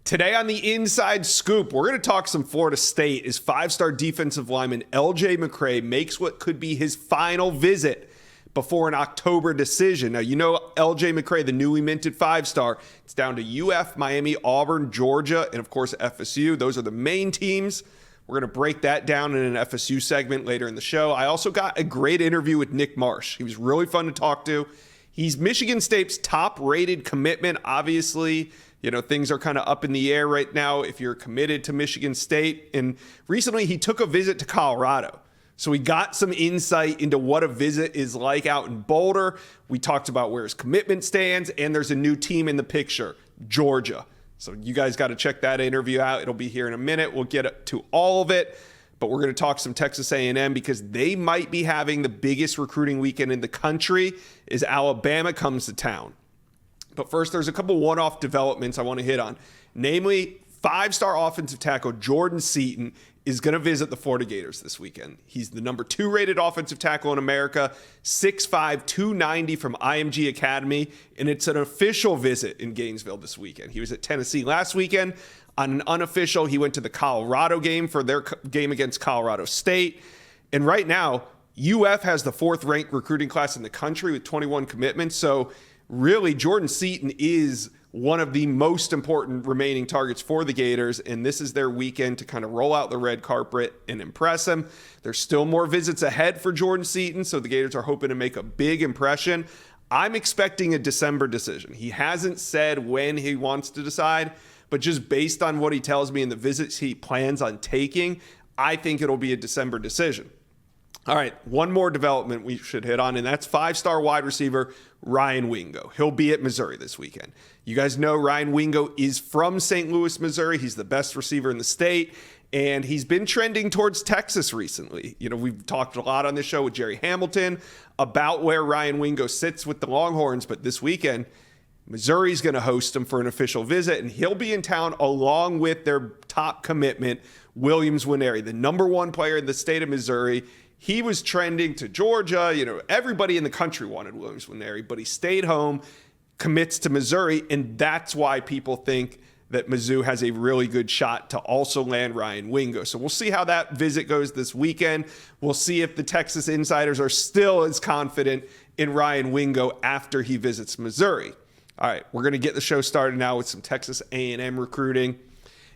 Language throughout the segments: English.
Today on the Inside Scoop, we're going to talk some Florida State as five-star defensive lineman LJ McCray makes what could be his final visit before an October decision. Now, you know LJ McCray, the newly minted five-star. It's down to UF, Miami, Auburn, Georgia, and of course FSU. Those are the main teams. We're going to break that down in an FSU segment later in the show. I also got a great interview with Nick Marsh. He was really fun to talk to. He's Michigan State's top-rated commitment. Obviously, you know, things are kind of up in the air right now if you're committed to Michigan State. And recently he took a visit to Colorado. So we got some insight into what a visit is like out in Boulder. We talked about where his commitment stands, and there's a new team in the picture, Georgia. So you guys got to check that interview out. It'll be here in a minute. We'll get to all of it. But we're going to talk some Texas A&M because they might be having the biggest recruiting weekend in the country as Alabama comes to town. But first, there's a couple one-off developments I want to hit on. Namely, five-star offensive tackle Jordan Seaton is going to visit the Florida Gators this weekend. He's the number 2 rated offensive tackle in America, 6'5", 290 from IMG Academy, and it's an official visit in Gainesville this weekend. He was at Tennessee last weekend. On an unofficial, he went to the Colorado game for their game against Colorado State. And right now, UF has the 4th-ranked recruiting class in the country with 21 commitments. So really, Jordan Seaton is one of the most important remaining targets for the Gators, and this is their weekend to kind of roll out the red carpet and impress him. There's still more visits ahead for Jordan Seaton, so the Gators are hoping to make a big impression. I'm expecting a December decision. He hasn't said when he wants to decide, but just based on what he tells me and the visits he plans on taking, I think it'll be a December decision. All right, one more development we should hit on, and that's five-star wide receiver Ryan Wingo. He'll be at Missouri this weekend. You guys know Ryan Wingo is from St. Louis, Missouri. He's the best receiver in the state, and he's been trending towards Texas recently. You know, we've talked a lot on this show with Jerry Hamilton about where Ryan Wingo sits with the Longhorns, but this weekend, Missouri's going to host him for an official visit, and he'll be in town along with their top commitment, Williams Nwaneri, the number 1 player in the state of Missouri. He was trending to Georgia. You know, everybody in the country wanted Williams Nwaneri, but he stayed home, commits to Missouri, and that's why people think that Mizzou has a really good shot to also land Ryan Wingo. So we'll see how that visit goes this weekend. We'll see if the Texas insiders are still as confident in Ryan Wingo after he visits Missouri. All right, we're going to get the show started now with some Texas A&M recruiting.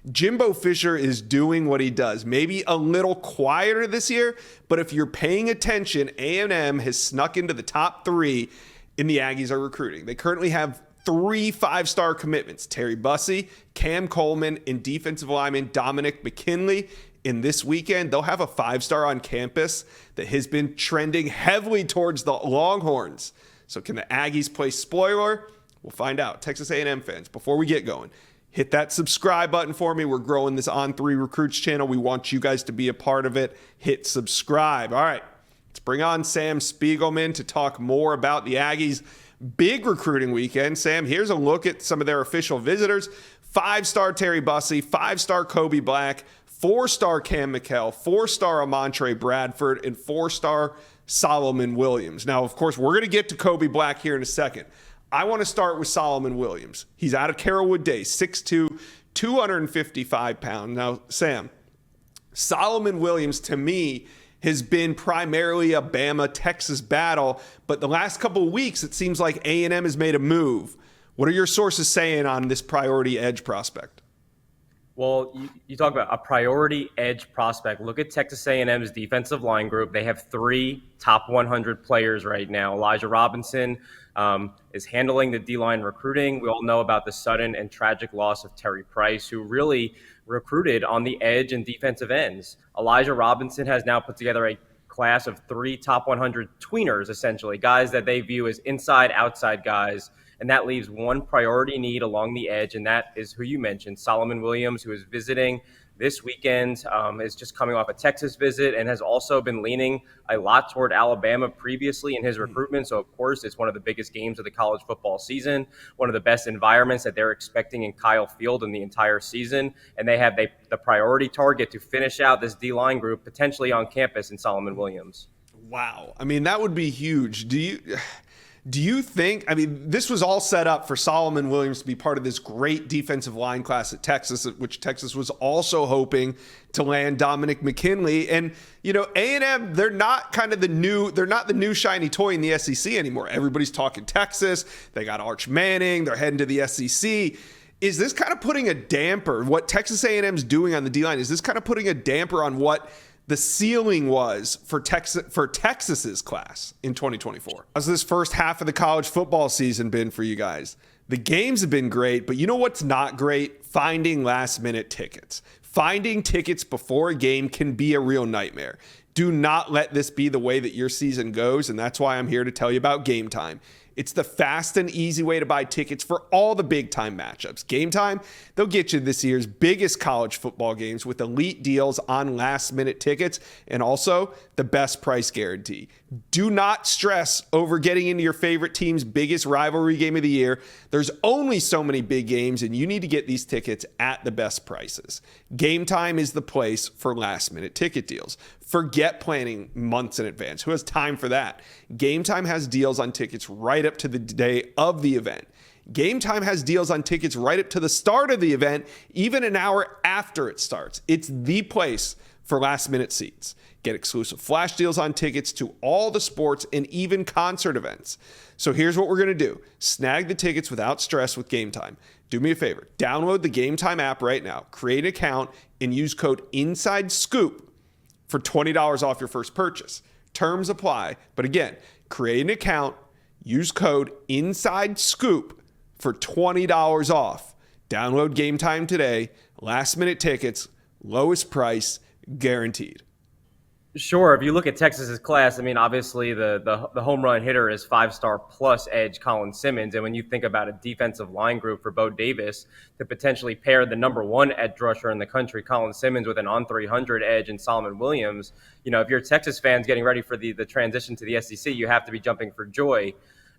Jimbo Fisher is doing what he does. Maybe a little quieter this year, but if you're paying attention, A&M has snuck into the top 3 in the Aggies are recruiting. They currently have 3 5-star commitments: Terry Bussey, Cam Coleman, and defensive lineman Dominic McKinley. In this weekend, they'll have a 5-star on campus that has been trending heavily towards the Longhorns. So can the Aggies play spoiler? We'll find out. Texas A&M fans, before we get going, hit that subscribe button for me. We're growing this On 3 Recruits channel. We want you guys to be a part of it. Hit subscribe. All right, let's bring on Sam Spiegelman to talk more about the Aggies' big recruiting weekend. Sam, here's a look at some of their official visitors. 5-star Terry Bussey, 5-star Kobe Black, 4-star Cam McKell, 4-star Amontre Bradford, and 4-star Solomon Williams. Now, of course, we're going to get to Kobe Black here in a second. I want to start with Solomon Williams. He's out of Carrollwood Day, 6'2", 255 pounds. Now, Sam, Solomon Williams, to me, has been primarily a Bama-Texas battle, but the last couple of weeks, it seems like A&M has made a move. What are your sources saying on this priority edge prospect? Well, you talk about a priority edge prospect. Look at Texas A&M's defensive line group. They have 3 top 100 players right now. Elijah Robinson is handling the D-line recruiting. We all know about the sudden and tragic loss of Terry Price, who really recruited on the edge and defensive ends. Elijah Robinson has now put together a class of 3 top 100 tweeners, essentially, guys that they view as inside-outside guys. And that leaves one priority need along the edge, and that is who you mentioned, Solomon Williams, who is visiting this weekend, is just coming off a Texas visit and has also been leaning a lot toward Alabama previously in his recruitment. So, of course, it's one of the biggest games of the college football season, one of the best environments that they're expecting in Kyle Field in the entire season. And they have the priority target to finish out this D-line group potentially on campus in Solomon Williams. Wow. I mean, that would be huge. Do you think, I mean, this was all set up for Solomon Williams to be part of this great defensive line class at Texas, which Texas was also hoping to land Dominic McKinley. And, you know, A&M, they're not the new shiny toy in the SEC anymore. Everybody's talking Texas. They got Arch Manning. They're heading to the SEC. Is this kind of putting a damper, what Texas A&M's doing on the D-line, is this kind of putting a damper on what the ceiling was for Texas's class in 2024? How's this first half of the college football season been for you guys? The games have been great, but you know what's not great? Finding last-minute tickets. Finding tickets before a game can be a real nightmare. Do not let this be the way that your season goes, and that's why I'm here to tell you about Game Time. It's the fast and easy way to buy tickets for all the big-time matchups. Game Time, they'll get you this year's biggest college football games with elite deals on last-minute tickets and also the best price guarantee. Do not stress over getting into your favorite team's biggest rivalry game of the year. There's only so many big games, and you need to get these tickets at the best prices. Game Time is the place for last-minute ticket deals. Forget planning months in advance. Who has time for that? Game Time has deals on tickets right up to the day of the event. Game Time has deals on tickets right up to the start of the event, even an hour after it starts. It's the place for last-minute seats. Get exclusive flash deals on tickets to all the sports and even concert events. So here's what we're going to do. Snag the tickets without stress with Game Time. Do me a favor. Download the Game Time app right now. Create an account and use code INSIDESCOOP for $20 off your first purchase. Terms apply. But again, create an account, use code INSIDESCOOP for $20 off. Download Game Time today. Last minute tickets, lowest price, guaranteed. Sure. If you look at Texas's class, I mean, obviously the home run hitter is 5-star plus edge Colin Simmons. And when you think about a defensive line group for Bo Davis to potentially pair the number one edge rusher in the country, Colin Simmons, with an on 300 edge and Solomon Williams, you know, if you're Texas fans getting ready for the transition to the SEC, you have to be jumping for joy.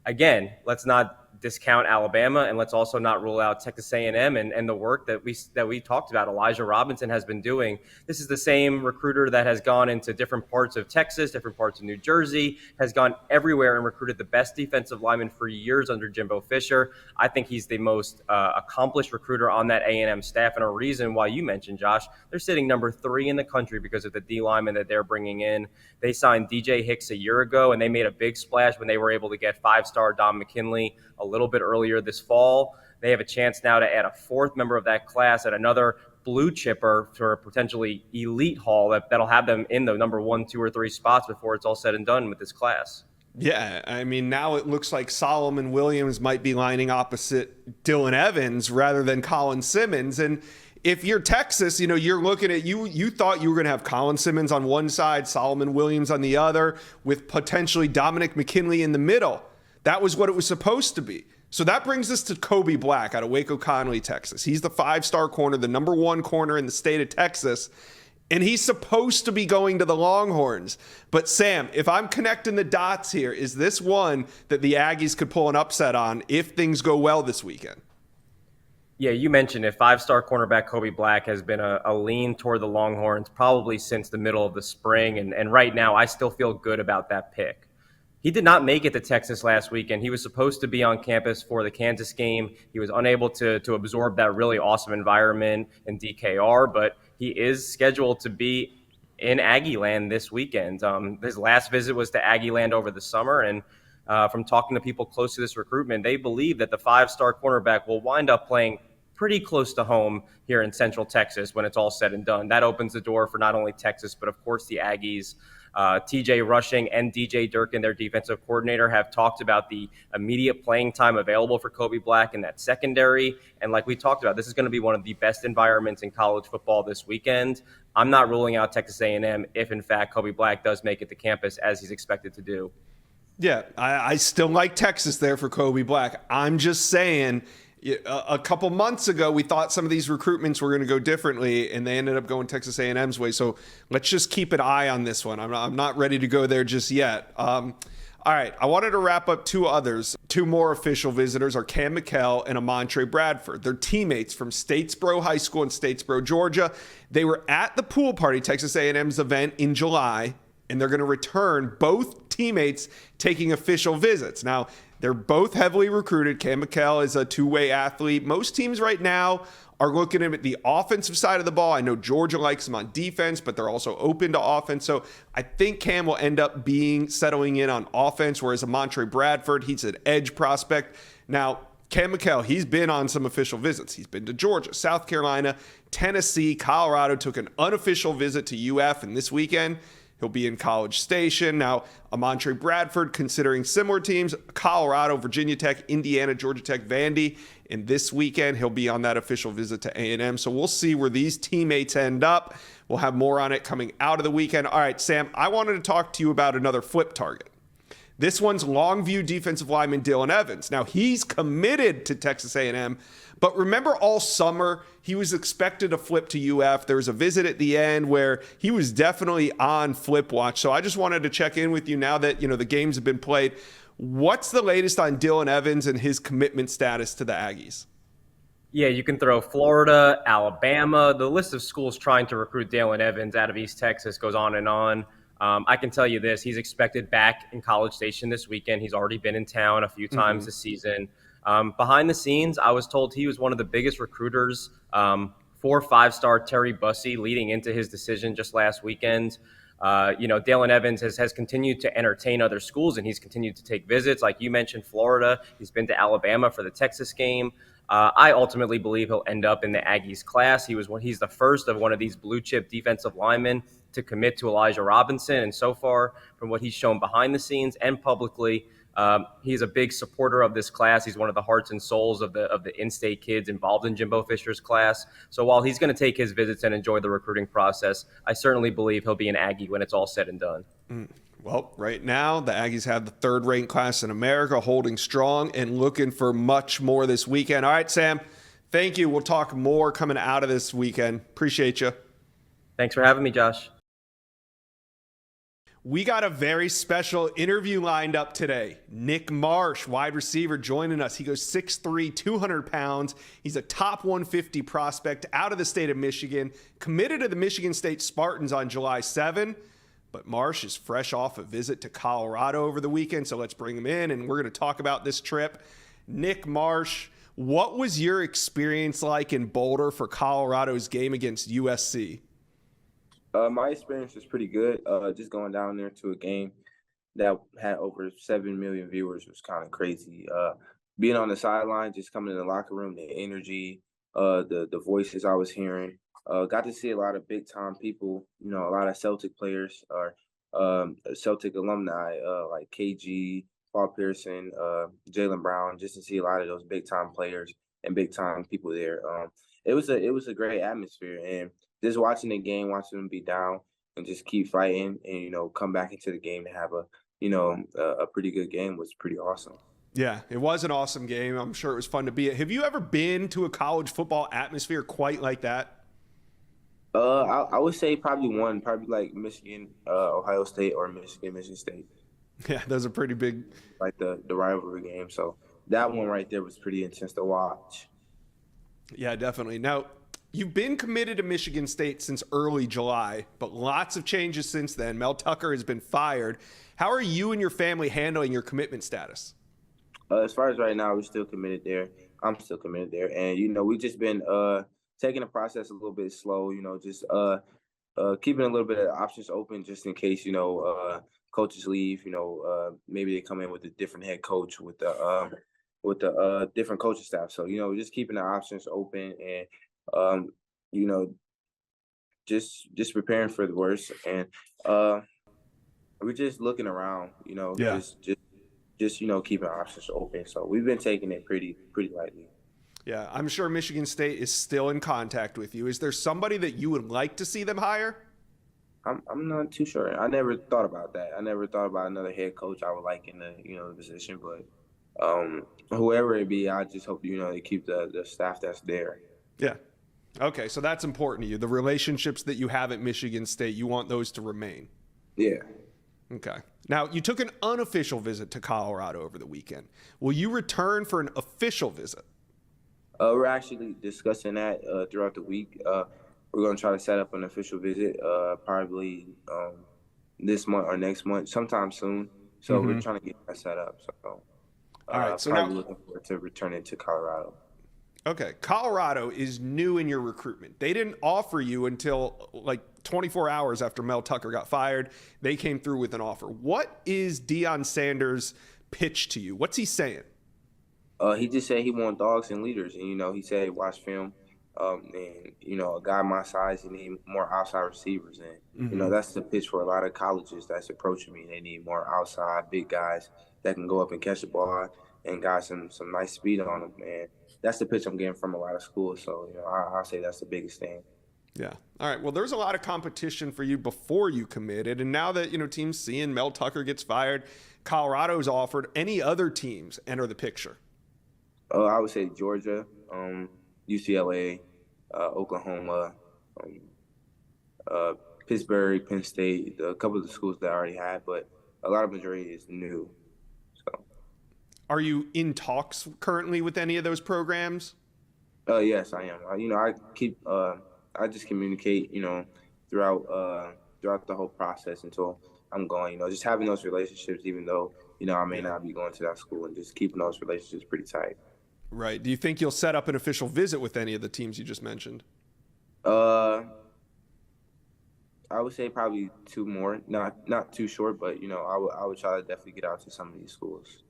Again, let's not discount Alabama, and let's also not rule out Texas A&M and the work that we talked about. Elijah Robinson has been doing. This is the same recruiter that has gone into different parts of Texas, different parts of New Jersey, has gone everywhere and recruited the best defensive lineman for years under Jimbo Fisher. I think he's the most accomplished recruiter on that A&M staff, and a reason why you mentioned, Josh, they're sitting number 3 in the country because of the D lineman that they're bringing in. They signed DJ Hicks a year ago, and they made a big splash when they were able to get 5-star Dom McKinley a little bit earlier this fall. They have a chance now to add a 4th member of that class at another blue chipper for a potentially elite haul that'll have them in the number 1, 2, or 3 spots before it's all said and done with this class. Yeah, I mean, now it looks like Solomon Williams might be lining opposite Dylan Evans rather than Colin Simmons. And if you're Texas, you know, you're looking at you thought you were going to have Colin Simmons on one side, Solomon Williams on the other, with potentially Dominic McKinley in the middle. That was what it was supposed to be. So that brings us to Kobe Black out of Waco Connally, Texas. He's the 5-star corner, the number 1 corner in the state of Texas, and he's supposed to be going to the Longhorns. But Sam, if I'm connecting the dots here, is this one that the Aggies could pull an upset on if things go well this weekend? Yeah, you mentioned it. 5-star cornerback Kobe Black has been a lean toward the Longhorns probably since the middle of the spring, and right now I still feel good about that pick. He did not make it to Texas last weekend. He was supposed to be on campus for the Kansas game. He was unable to absorb that really awesome environment in DKR, but he is scheduled to be in Aggie land this weekend. His last visit was to Aggie land over the summer, and from talking to people close to this recruitment, they believe that the 5-star cornerback will wind up playing pretty close to home here in Central Texas when it's all said and done. That opens the door for not only Texas, but of course the Aggies. TJ Rushing and DJ Durkin, their defensive coordinator, have talked about the immediate playing time available for Kobe Black in that secondary. And like we talked about, this is going to be one of the best environments in college football this weekend. I'm not ruling out Texas A&M if, in fact, Kobe Black does make it to campus as he's expected to do. Yeah, I still like Texas there for Kobe Black. I'm just saying, a couple months ago, we thought some of these recruitments were going to go differently, and they ended up going Texas A&M's way. So let's just keep an eye on this one. I'm not ready to go there just yet. All right, I wanted to wrap up 2 others. 2 more official visitors are Cam McKell and Amontre Bradford. They're teammates from Statesboro High School in Statesboro, Georgia. They were at the pool party, Texas A&M's event in July, and they're going to return, both teammates taking official visits. Now, They're both heavily recruited. Cam McCall is a two-way athlete. Most teams right now are looking at the offensive side of the ball. I know Georgia likes him on defense, but they're also open to offense. So I think Cam will end up settling in on offense, whereas Amontre Bradford, he's an edge prospect. Now, Cam McCall, he's been on some official visits. He's been to Georgia, South Carolina, Tennessee, Colorado, took an unofficial visit to UF, and this weekend he'll be in College Station. Now, Amontre Bradford, considering similar teams, Colorado, Virginia Tech, Indiana, Georgia Tech, Vandy. And this weekend, he'll be on that official visit to A&M. So we'll see where these teammates end up. We'll have more on it coming out of the weekend. All right, Sam, I wanted to talk to you about another flip target. This one's Longview defensive lineman Deayln Evans. Now, he's committed to Texas A&M, but remember all summer, he was expected to flip to UF. There was a visit at the end where he was definitely on flip watch. So I just wanted to check in with you now that, the games have been played. What's the latest on Deayln Evans and his commitment status to the Aggies? Yeah, you can throw Florida, Alabama. The list of schools trying to recruit Deayln Evans out of East Texas goes on and on. I can tell you this, he's expected back in College Station this weekend. He's already been in town a few times this season. Behind the scenes, I was told he was one of the biggest recruiters for five-star Terry Bussey leading into his decision just last weekend. Deayln Evans has continued to entertain other schools, and he's continued to take visits. Like you mentioned, Florida. He's been to Alabama for the Texas game. I ultimately believe he'll end up in the Aggies class. He's the first of one of these blue-chip defensive linemen to commit to Elijah Robinson, and so far, from what he's shown behind the scenes and publicly, he's a big supporter of this class. He's one of the hearts and souls of the in-state kids involved in Jimbo Fisher's class. So while he's going to take his visits and enjoy the recruiting process, I certainly believe he'll be an Aggie when it's all said and done. Well, right now, the Aggies have the third-ranked class in America, holding strong and looking for much more this weekend. All right, Sam, thank you. We'll talk more coming out of this weekend. Appreciate you. Thanks for having me, Josh. We got a very special interview lined up today. Nick Marsh, wide receiver, joining us. He goes 6'3", 200 pounds. He's a top 150 prospect out of the state of Michigan, committed to the Michigan State Spartans on July 7. But Marsh is fresh off a visit to Colorado over the weekend, so let's bring him in, and we're going to talk about this trip. Nick Marsh, what was your experience like in Boulder for Colorado's game against USC? My experience was pretty good. Just going down there to a game that had over 7 million viewers was kind of crazy. Being on the sideline, just coming in the locker room, the energy, the voices I was hearing. Got to see a lot of big-time people, a lot of Celtic players or Celtic alumni like KG, Paul Pearson, Jaylen Brown, just to see a lot of those big-time players and big-time people there. It was a great atmosphere, and just watching the game, watching them be down and just keep fighting and, come back into the game to have a pretty good game was pretty awesome. Yeah, it was an awesome game. I'm sure it was fun to be at. Have you ever been to a college football atmosphere quite like that? I would say probably like Michigan, Ohio State, or Michigan State. Yeah, those are pretty big. Like the rivalry game. So that one right there was pretty intense to watch. Yeah, definitely. Now, you've been committed to Michigan State since early July, but lots of changes since then. Mel Tucker has been fired. How are you and your family handling your commitment status? As far as right now, we're still committed there. I'm still committed there. And, we've just been taking the process a little bit slow, just keeping a little bit of options open just in case, coaches leave, maybe they come in with a different head coach with the different coaching staff. So, just keeping the options open and, just preparing for the worst. And we're just looking around, just keeping options open. So we've been taking it pretty lightly. Yeah, I'm sure Michigan State is still in contact with you. Is there somebody that you would like to see them hire? I'm not too sure. I never thought about that. I never thought about another head coach I would like in the position. But whoever it be, I just hope they keep the staff that's there. Yeah. Okay, so that's important to you. The relationships that you have at Michigan State, you want those to remain. Yeah. Okay. Now, you took an unofficial visit to Colorado over the weekend. Will you return for an official visit? We're actually discussing that throughout the week. We're going to try to set up an official visit probably this month or next month, sometime soon. So we're trying to get that set up. So All right, so Probably now, looking forward to returning to Colorado. okay, Colorado is new in your recruitment. They didn't offer you until like 24 hours after Mel Tucker got fired. They came through with an offer. What is Deion Sanders' pitch to you? What's he saying? He just said he want dogs and leaders, and he said he watched film, and a guy my size, he need more outside receivers, and that's the pitch for a lot of colleges that's approaching me. They need more outside big guys that can go up and catch the ball and got some nice speed on them, and that's the pitch I'm getting from a lot of schools. So I'll say that's the biggest thing. Yeah. All right. Well, there's a lot of competition for you before you committed. And now that, teams seeing Mel Tucker gets fired, Colorado's offered, any other teams enter the picture? I would say Georgia, UCLA, Oklahoma, Pittsburgh, Penn State, a couple of the schools that I already had, but a lot of majority is new. So, are you in talks currently with any of those programs? Yes, I am. I just communicate, throughout the whole process until I'm going. Just having those relationships, even though I may not be going to that school, and just keeping those relationships pretty tight. Right. Do you think you'll set up an official visit with any of the teams you just mentioned? I would say probably 2 more. Not too short, but I would try to definitely get out to some of these schools.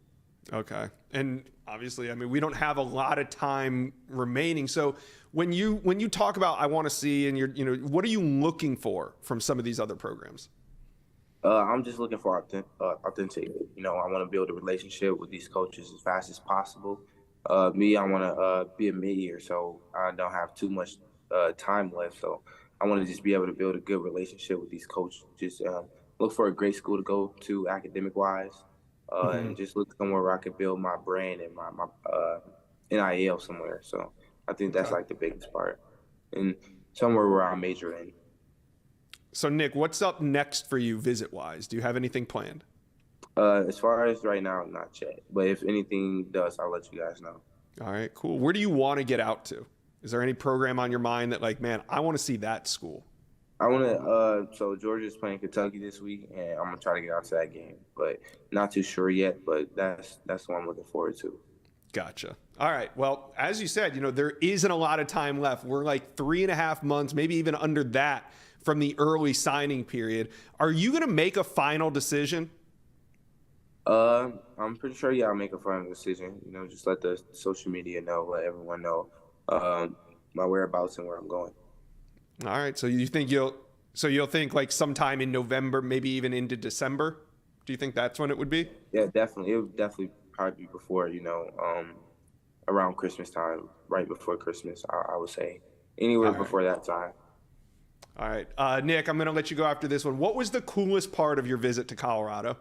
Okay. And obviously, we don't have a lot of time remaining. So when you talk about I want to see, and what are you looking for from some of these other programs? I'm just looking for authenticity. I want to build a relationship with these coaches as fast as possible. I want to be a mid-year, so I don't have too much time left. So I want to just be able to build a good relationship with these coaches. Just look for a great school to go to academic-wise, and just look somewhere where I can build my brand and my NIL somewhere. So I think that's like the biggest part, and somewhere where I major in. So Nick, what's up next for you visit-wise? Do you have anything planned? As far as right now, not yet. But if anything does, I'll let you guys know. All right, cool. Where do you want to get out to? Is there any program on your mind that, like, man, I want to see that school? I want to. So Georgia's playing Kentucky this week, and I'm gonna try to get out to that game, but not too sure yet. But that's what I'm looking forward to. Gotcha. All right. Well, as you said, there isn't a lot of time left. We're like 3.5 months, maybe even under that, from the early signing period. Are you going to make a final decision? I'm pretty sure, I'll make a final decision. Just let the social media know, let everyone know my whereabouts and where I'm going. All right. So you think you'll think like sometime in November, maybe even into December? Do you think that's when it would be? Yeah, definitely. It would definitely probably be before, around Christmas time, right before Christmas, I would say. Anywhere before that time. All right. Nick, I'm going to let you go after this one. What was the coolest part of your visit to Colorado?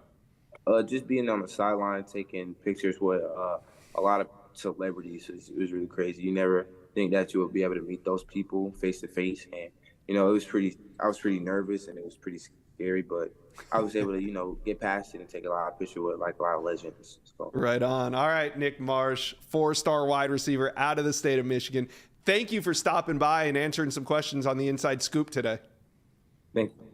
Just being on the sideline, taking pictures with a lot of celebrities. It was really crazy. You never think that you would be able to meet those people face to face, and I was pretty nervous and it was pretty scary, but I was able to get past it and take a lot of pictures with like a lot of legends. So. Right on. All right, Nick Marsh, 4-star wide receiver out of the state of Michigan. Thank you for stopping by and answering some questions on the Inside Scoop today. Thank you.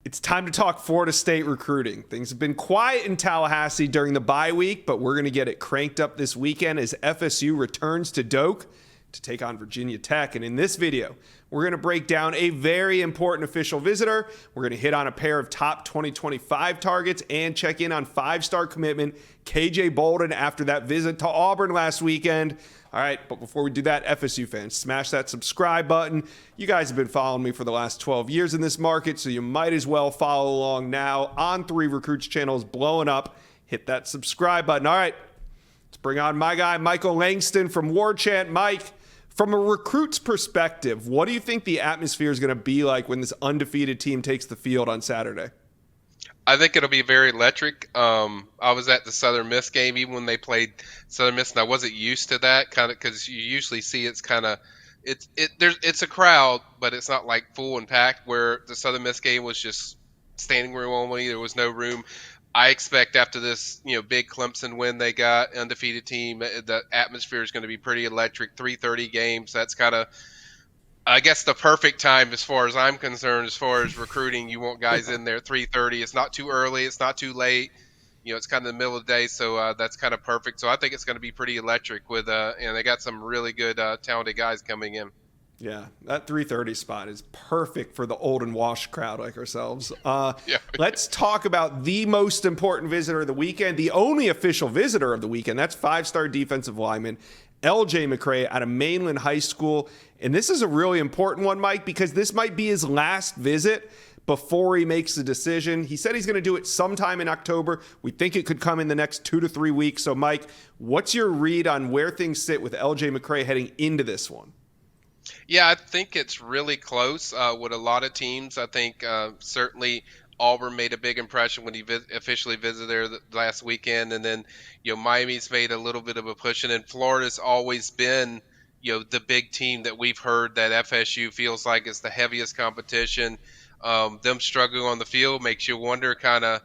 It's time to talk Florida State recruiting. Things have been quiet in Tallahassee during the bye week, but we're going to get it cranked up this weekend as FSU returns to Doak to take on Virginia Tech. And in this video, we're going to break down a very important official visitor. We're going to hit on a pair of top 2025 targets and check in on 5-star commitment KJ Bolden after that visit to Auburn last weekend. All right, but before we do that, FSU fans, smash that subscribe button. You guys have been following me for the last 12 years in this market, so you might as well follow along now. On 3 Recruits channels blowing up. Hit that subscribe button. All right, let's bring on my guy, Michael Langston from War Chant. Mike, from a recruit's perspective, what do you think the atmosphere is going to be like when this undefeated team takes the field on Saturday? I think it'll be very electric. I was at the Southern Miss game even when they played Southern Miss, and I wasn't used to that kind of because you usually see it's a crowd, but it's not like full and packed. Where the Southern Miss game was just standing room only, there was no room. I expect after this, big Clemson win they got, undefeated team, the atmosphere is going to be pretty electric. 3:30 games. That's kind of, I guess, the perfect time as far as I'm concerned. As far as recruiting, you want guys in there 3:30. It's not too early. It's not too late. it's kind of the middle of the day, so that's kind of perfect. So I think it's going to be pretty electric with, and they got some really good, talented guys coming in. Yeah, that 3:30 spot is perfect for the old and washed crowd like ourselves. Yeah. Let's talk about the most important visitor of the weekend, the only official visitor of the weekend. That's five-star defensive lineman LJ McCray out of Mainland High School. And this is a really important one, Mike, because this might be his last visit before he makes the decision. He said he's going to do it sometime in October. We think it could come in the next 2 to 3 weeks. So, Mike, what's your read on where things sit with LJ McCray heading into this one? Yeah, I think it's really close with a lot of teams. I think certainly Auburn made a big impression when he officially visited there last weekend, and then Miami's made a little bit of a push, and then Florida's always been the big team that we've heard that FSU feels like is the heaviest competition. Them struggling on the field makes you wonder kind of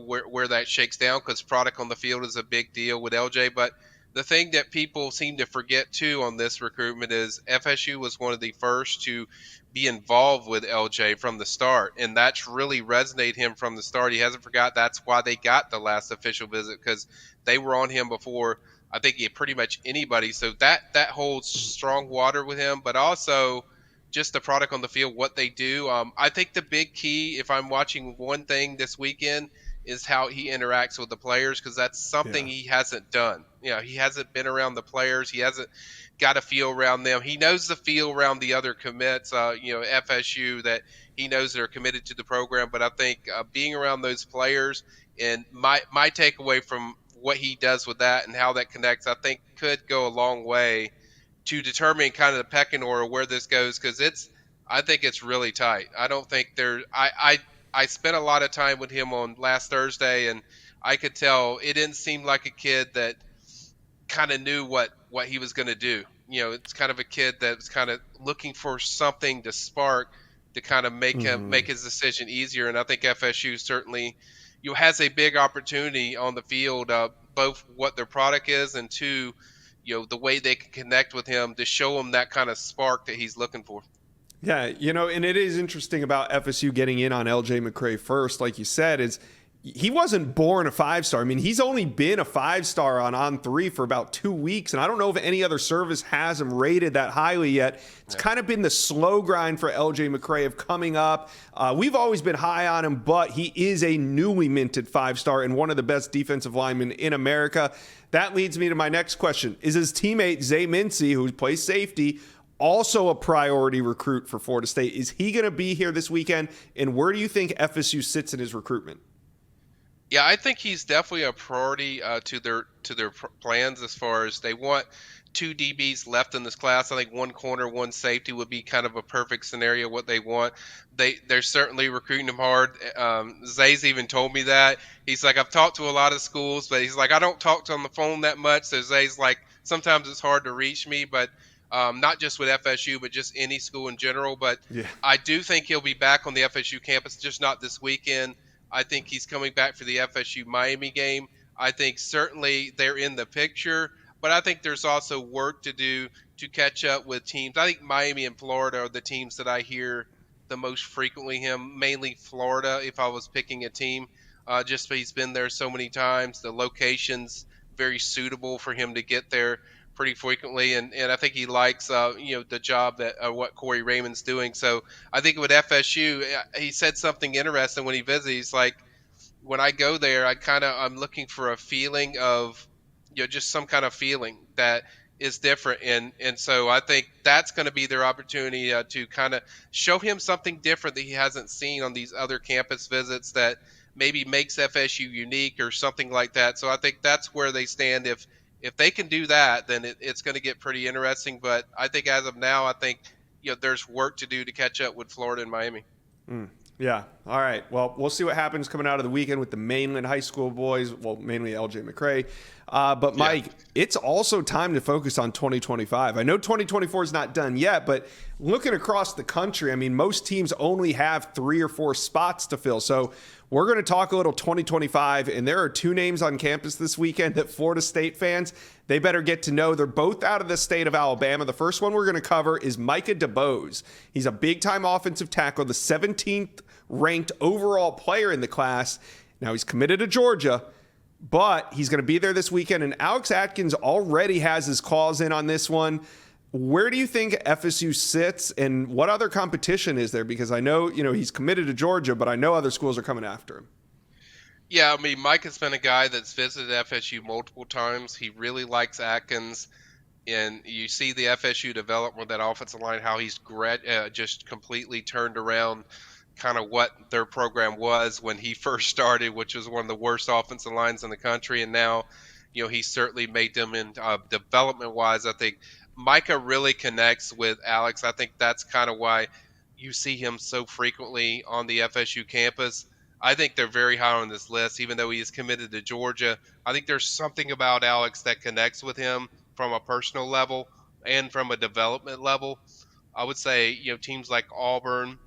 where that shakes down, because product on the field is a big deal with LJ, but the thing that people seem to forget too on this recruitment is FSU was one of the first to be involved with LJ from the start, and that's really resonated him from the start. He hasn't forgot. That's why they got the last official visit, because they were on him before I think pretty much anybody. So that holds strong water with him, but also just the product on the field, what they do. I think the big key, if I'm watching one thing this weekend, is how he interacts with the players, because that's something he hasn't done. He hasn't been around the players. He hasn't got a feel around them. He knows the feel around the other commits, FSU, that he knows they're committed to the program. But I think being around those players, and my takeaway from what he does with that and how that connects, I think could go a long way to determining kind of the pecking order where this goes, because I think it's really tight. I don't think I spent a lot of time with him on last Thursday, and I could tell it didn't seem like a kid that kind of knew what he was going to do. It's kind of a kid that was kind of looking for something to spark to kind of make him make his decision easier. And I think FSU certainly has a big opportunity on the field, both what their product is, and two, the way they can connect with him to show him that kind of spark that he's looking for. Yeah, and it is interesting about FSU getting in on LJ McCray first, like you said, is he wasn't born a five-star. I mean, he's only been a five-star on 3 for about 2 weeks, and I don't know if any other service has him rated that highly yet. It's kind of been the slow grind for LJ McCray of coming up. We've always been high on him, but he is a newly minted five-star and one of the best defensive linemen in America. That leads me to my next question. Is his teammate, Zay Mincey, who plays safety, also a priority recruit for Florida State? Is he going to be here this weekend? And where do you think FSU sits in his recruitment? Yeah, I think he's definitely a priority to their plans, as far as they want 2 DBs left in this class. I think 1 corner, 1 safety would be kind of a perfect scenario, what they want. They're certainly recruiting him hard. Zay's even told me that. He's like, I've talked to a lot of schools, but he's like, I don't talk to on the phone that much. So Zay's like, sometimes it's hard to reach me, but not just with FSU, but just any school in general. But I do think he'll be back on the FSU campus, just not this weekend. I think he's coming back for the FSU Miami game. I think certainly they're in the picture, but I think there's also work to do to catch up with teams. I think Miami and Florida are the teams that I hear the most frequently him, mainly Florida if I was picking a team, just because he's been there so many times. The location's very suitable for him to get there pretty frequently, and I think he likes the job that what Corey Raymond's doing. So I think with FSU, he said something interesting when he visited. He's like, when I go there, I'm looking for a feeling of just some kind of feeling that is different, and so I think that's going to be their opportunity to kind of show him something different that he hasn't seen on these other campus visits that maybe makes FSU unique or something like that. So I think that's where they stand. If they can do that, then it's going to get pretty interesting. But I think as of now, I think there's work to do to catch up with Florida and Miami. Yeah. All right. Well, we'll see what happens coming out of the weekend with the Mainland High School boys. Well, mainly LJ McCray. But Mike, it's also time to focus on 2025. I know 2024 is not done yet, but looking across the country, I mean, most teams only have 3 or 4 spots to fill. So we're going to talk a little 2025, and there are 2 names on campus this weekend that Florida State fans, they better get to know. They're both out of the state of Alabama. The first one we're going to cover is Micah DeBose. He's a big-time offensive tackle, the 17th ranked overall player in the class. Now he's committed to Georgia, but he's going to be there this weekend. And Alex Atkins already has his claws in on this one. Where do you think FSU sits, and what other competition is there? Because I know, he's committed to Georgia, but I know other schools are coming after him. Yeah, I mean, Mike has been a guy that's visited FSU multiple times. He really likes Atkins, and you see the FSU development with that offensive line, how he's just completely turned around kind of what their program was when he first started, which was one of the worst offensive lines in the country. And now, he certainly made them in development-wise. I think Micah really connects with Alex. I think that's kind of why you see him so frequently on the FSU campus. I think they're very high on this list, even though he is committed to Georgia. I think there's something about Alex that connects with him from a personal level and from a development level. I would say, teams like Auburn,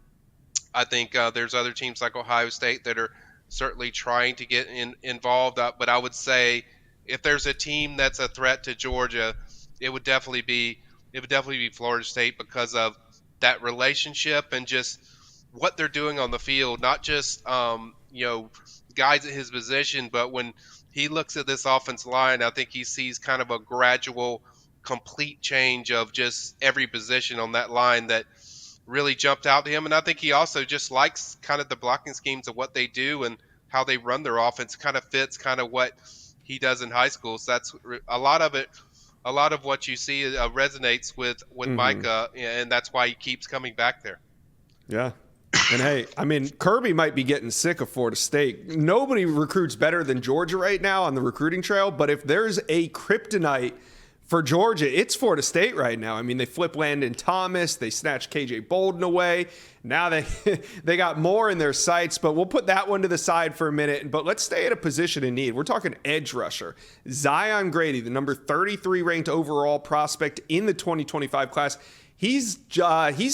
I think there's other teams like Ohio State that are certainly trying to get involved. But I would say if there's a team that's a threat to Georgia, it would definitely be Florida State because of that relationship and just what they're doing on the field. Not just guys at his position, but when he looks at this offensive line, I think he sees kind of a gradual, complete change of just every position on that line that really jumped out to him. And I think he also just likes kind of the blocking schemes of what they do and how they run their offense. It kind of fits kind of what he does in high school. So that's a lot of it. A lot of what you see resonates with Micah, and that's why he keeps coming back there. Yeah. And hey, I mean, Kirby might be getting sick of Florida State. Nobody recruits better than Georgia right now on the recruiting trail. But if there's a kryptonite for Georgia, it's Florida State right now. I mean, they flip Landon Thomas. They snatched KJ Bolden away. Now they got more in their sights, but we'll put that one to the side for a minute. But let's stay at a position in need. We're talking edge rusher. Zion Grady, the number 33 ranked overall prospect in the 2025 class. He's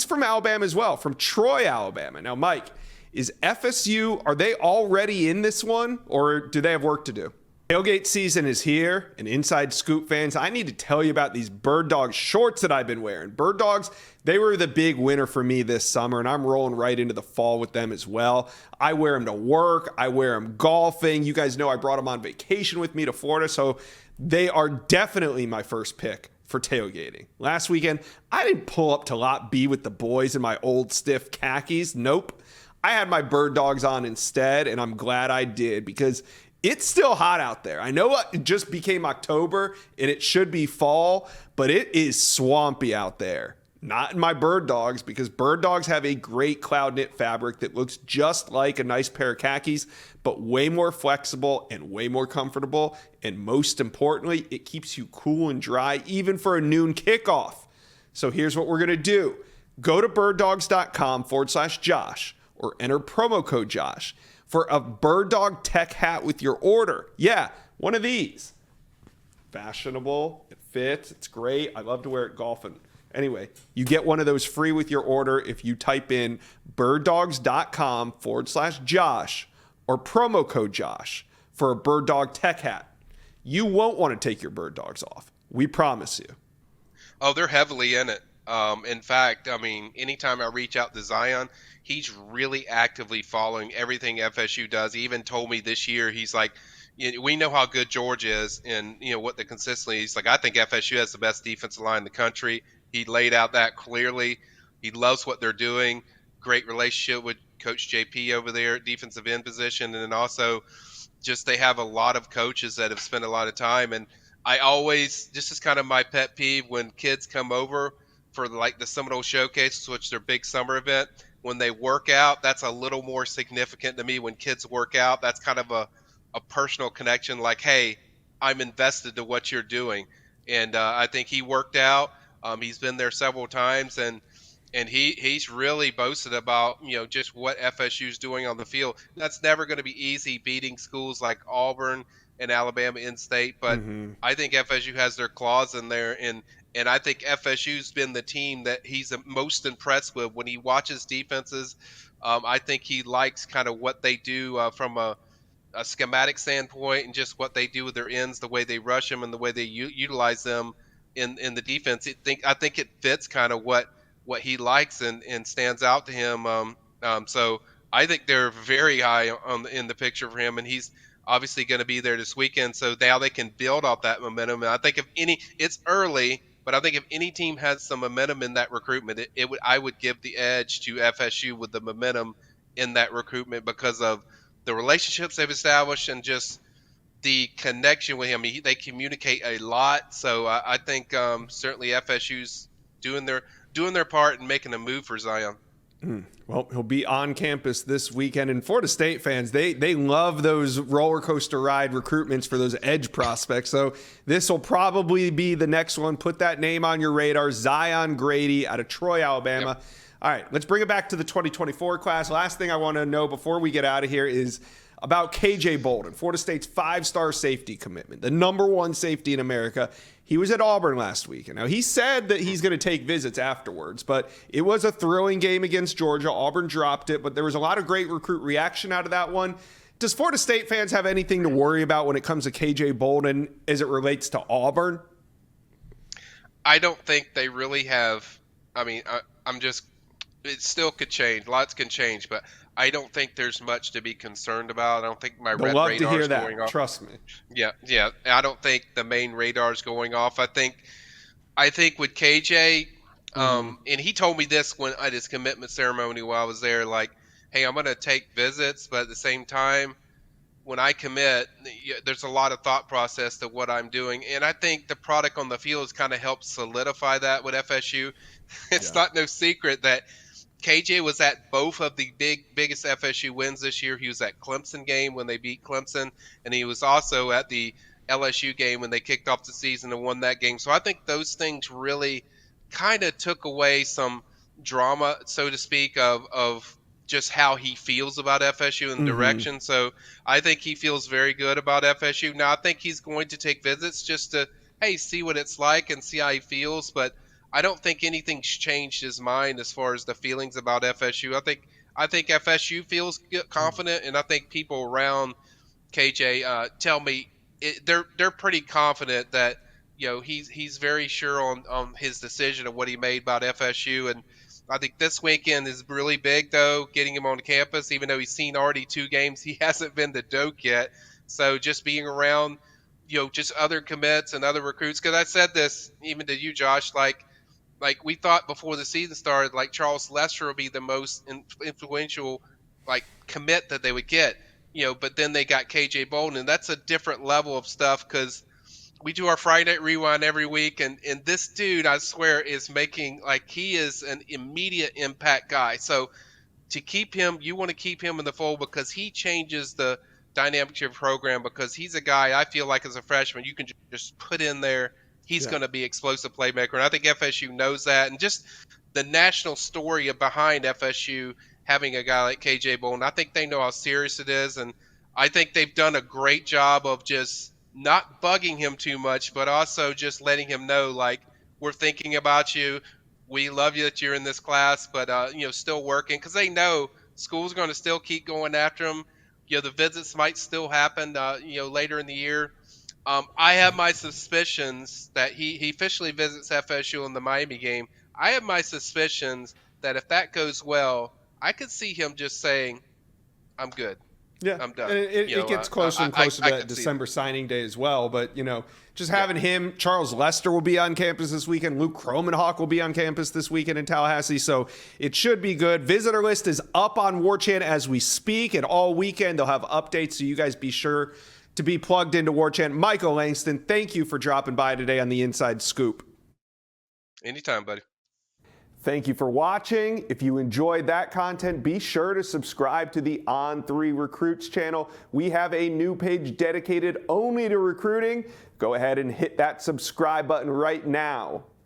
from Alabama as well, from Troy, Alabama. Now, Mike, is FSU, are they already in this one, or do they have work to do? Tailgate season is here, and Inside Scoop fans, I need to tell you about these Bird Dogs shorts that I've been wearing. Bird Dogs, they were the big winner for me this summer, and I'm rolling right into the fall with them as well. I wear them to work. I wear them golfing. You guys know I brought them on vacation with me to Florida, so they are definitely my first pick for tailgating. Last weekend, I didn't pull up to Lot B with the boys in my old stiff khakis. Nope. I had my Bird Dogs on instead, and I'm glad I did because it's still hot out there. I know it just became October and it should be fall, but it is swampy out there. Not in my Bird Dogs, because Bird Dogs have a great cloud knit fabric that looks just like a nice pair of khakis, but way more flexible and way more comfortable. And most importantly, it keeps you cool and dry even for a noon kickoff. So here's what we're going to do. Go to birddogs.com/Josh or enter promo code Josh for a Bird Dog Tech hat with your order. Yeah, one of these. Fashionable, it fits, it's great. I love to wear it golfing. Anyway, you get one of those free with your order if you type in birddogs.com/Josh or promo code Josh for a Bird Dog Tech hat. You won't want to take your Bird Dogs off. We promise you. Oh, they're heavily in it. In fact, I mean, anytime I reach out to Zion, he's really actively following everything FSU does. He even told me this year, he's like, we know how good Georgia is and, what the consistency. He's like, I think FSU has the best defensive line in the country. He laid out that clearly. He loves what they're doing. Great relationship with Coach JP over there at defensive end position. And then also just they have a lot of coaches that have spent a lot of time. And I always, this is kind of my pet peeve when kids come over for like the Seminole Showcase, which is their big summer event. When they work out, that's a little more significant to me. When kids work out, that's kind of a personal connection, like, hey, I'm invested to what you're doing. And I think he worked out. He's been there several times, and he's really boasted about, just what FSU's doing on the field. That's never going to be easy, beating schools like Auburn and Alabama in-state, but I think FSU has their claws in there, and I think FSU's been the team that he's most impressed with when he watches defenses. I think he likes kind of what they do from a schematic standpoint and just what they do with their ends, the way they rush them and the way they utilize them in the defense. I think it fits kind of what he likes and stands out to him. So I think they're very high in the picture for him, and he's obviously going to be there this weekend. So now they can build off that momentum. And I think it's early, but I think if any team has some momentum in that recruitment, I would give the edge to FSU with the momentum in that recruitment because of the relationships they've established and just the connection with him. They communicate a lot, so I think certainly FSU's doing their part and making a move for Zion. Well, he'll be on campus this weekend, and Florida State fans, they love those roller coaster ride recruitments for those edge prospects. So this will probably be the next one. Put that name on your radar, Zion Grady out of Troy, Alabama. Yep. All right, let's bring it back to the 2024 class. Last thing I want to know before we get out of here is about KJ Bolden, Florida State's 5-star safety commitment, the #1 safety in America. He was at Auburn last week. And now he said that he's going to take visits afterwards, but it was a thrilling game against Georgia. Auburn dropped it, but there was a lot of great recruit reaction out of that one. Does Florida State fans have anything to worry about when it comes to KJ Bolden as it relates to Auburn? I don't think they really have. I mean, it still could change. Lots can change, but I don't think there's much to be concerned about. I don't think my red radar is going off. Trust me. Yeah. I don't think the main radar is going off. I think with KJ, and he told me this when at his commitment ceremony while I was there, like, hey, I'm going to take visits, but at the same time, when I commit, there's a lot of thought process to what I'm doing. And I think the product on the field has kind of helped solidify that with FSU. It's not no secret that KJ was at both of the biggest FSU wins this year. He was at Clemson game when they beat Clemson, and he was also at the LSU game when they kicked off the season and won that game. So I think those things really kind of took away some drama, so to speak, of just how he feels about FSU and direction. So I think he feels very good about FSU. Now, I think he's going to take visits just to, hey, see what it's like and see how he feels, but I don't think anything's changed his mind as far as the feelings about FSU. I think FSU feels confident, and I think people around KJ tell me they're pretty confident that he's very sure on his decision of what he made about FSU. And I think this weekend is really big, though, getting him on campus. Even though he's seen already 2 games, he hasn't been to Doak yet. So just being around, just other commits and other recruits. Because I said this even to you, Josh, like we thought before the season started, like Charles Lester would be the most influential commit that they would get, but then they got KJ Bolden, and that's a different level of stuff because we do our Friday Night Rewind every week, and this dude, I swear, is making he is an immediate impact guy. So to keep him, you want to keep him in the fold because he changes the dynamic of your program because he's a guy I feel like as a freshman you can just put in there. He's going to be explosive playmaker, and I think FSU knows that. And just the national story behind FSU having a guy like KJ Bolden, I think they know how serious it is, and I think they've done a great job of just not bugging him too much, but also just letting him know, we're thinking about you. We love you that you're in this class, but, still working because they know school's going to still keep going after him. The visits might still happen, later in the year. I have my suspicions that he officially visits FSU in the Miami game. I have my suspicions that if that goes well, I could see him just saying, I'm good. Yeah, I'm done. And it gets closer and closer to that December signing day as well. But, just having him, Charles Lester will be on campus this weekend. Luke Kromenhawk will be on campus this weekend in Tallahassee. So it should be good. Visitor list is up on War Chant as we speak. And all weekend they'll have updates. So you guys be sure to be plugged into War Chant. Michael Langston, thank you for dropping by today on the Inside Scoop. Anytime, buddy. Thank you for watching. If you enjoyed that content, be sure to subscribe to the On3 Recruits channel. We have a new page dedicated only to recruiting. Go ahead and hit that subscribe button right now.